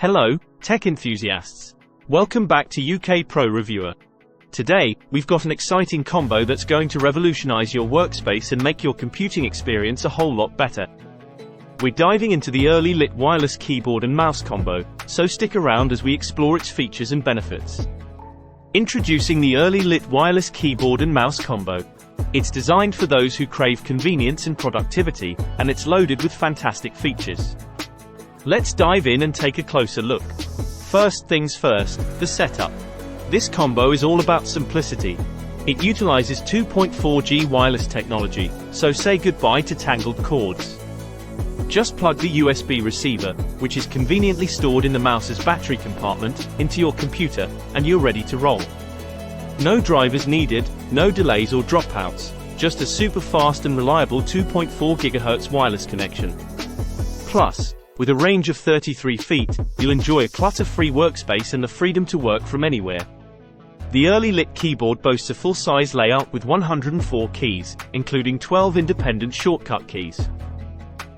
Hello, tech enthusiasts. Welcome back to UK Pro Reviewer. Today, we've got an exciting combo that's going to revolutionize your workspace and make your computing experience a whole lot better. We're diving into the EarlyLit wireless keyboard and mouse combo, so stick around as we explore its features and benefits. Introducing the EarlyLit wireless keyboard and mouse combo. It's designed for those who crave convenience and productivity, and it's loaded with fantastic features. Let's dive in and take a closer look. First things first, the setup. This combo is all about simplicity. It utilizes 2.4G wireless technology, so say goodbye to tangled cords. Just plug the USB receiver, which is conveniently stored in the mouse's battery compartment, into your computer, and you're ready to roll. No drivers needed, no delays or dropouts, just a super fast and reliable 2.4 GHz wireless connection. Plus, with a range of 33 feet, you'll enjoy a clutter-free workspace and the freedom to work from anywhere. The EarlyLit keyboard boasts a full-size layout with 104 keys, including 12 independent shortcut keys.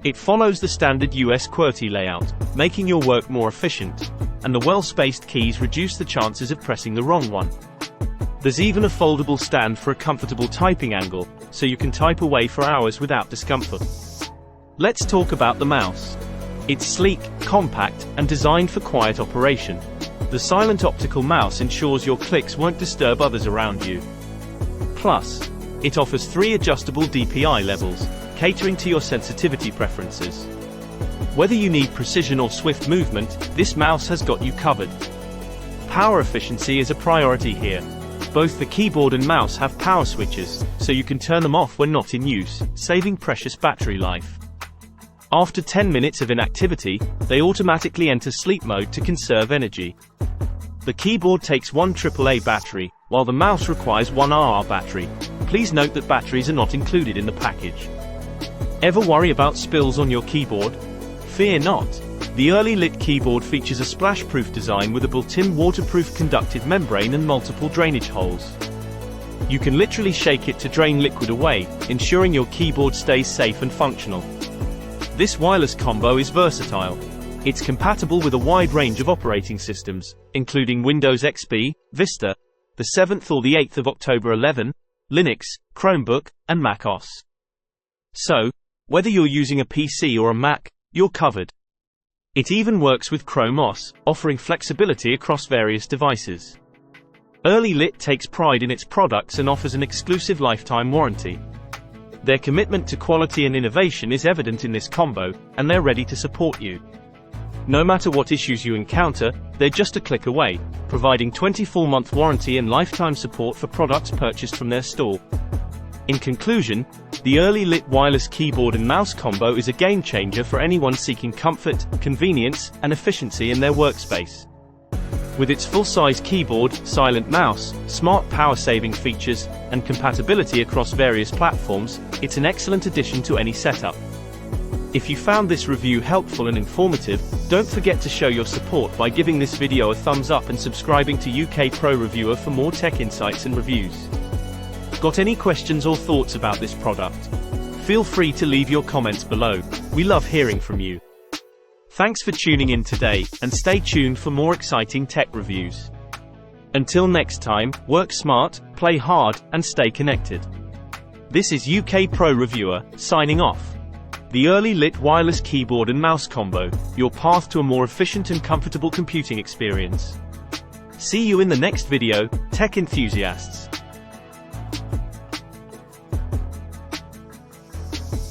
It follows the standard US QWERTY layout, making your work more efficient, and the well-spaced keys reduce the chances of pressing the wrong one. There's even a foldable stand for a comfortable typing angle, so you can type away for hours without discomfort. Let's talk about the mouse. It's sleek, compact, and designed for quiet operation. The silent optical mouse ensures your clicks won't disturb others around you. Plus, it offers 3 adjustable DPI levels, catering to your sensitivity preferences. Whether you need precision or swift movement, this mouse has got you covered. Power efficiency is a priority here. Both the keyboard and mouse have power switches, so you can turn them off when not in use, saving precious battery life. After 10 minutes of inactivity, they automatically enter sleep mode to conserve energy. The keyboard takes one AAA battery, while the mouse requires one RR battery. Please note that batteries are not included in the package. Ever worry about spills on your keyboard? Fear not. The EarlyLit keyboard features a splash-proof design with a built-in waterproof conductive membrane and multiple drainage holes. You can literally shake it to drain liquid away, ensuring your keyboard stays safe and functional. This wireless combo is versatile. It's compatible with a wide range of operating systems, including Windows XP, Vista, the 7th or the 8th of October 11, Linux, Chromebook, and Mac OS. So, whether you're using a PC or a Mac, you're covered. It even works with Chrome OS, offering flexibility across various devices. EarlyLit takes pride in its products and offers an exclusive lifetime warranty. Their commitment to quality and innovation is evident in this combo, and they're ready to support you. No matter what issues you encounter, they're just a click away, providing 24-month warranty and lifetime support for products purchased from their store. In conclusion, the EarlyLit wireless keyboard and mouse combo is a game-changer for anyone seeking comfort, convenience, and efficiency in their workspace. With its full-size keyboard, silent mouse, smart power-saving features, and compatibility across various platforms, it's an excellent addition to any setup. If you found this review helpful and informative, don't forget to show your support by giving this video a thumbs up and subscribing to UK Pro Reviewer for more tech insights and reviews. Got any questions or thoughts about this product? Feel free to leave your comments below. We love hearing from you. Thanks for tuning in today, and stay tuned for more exciting tech reviews. Until next time, work smart, play hard, and stay connected. This is UK Pro Reviewer, signing off. The EarlyLit wireless keyboard and mouse combo, your path to a more efficient and comfortable computing experience. See you in the next video, tech enthusiasts.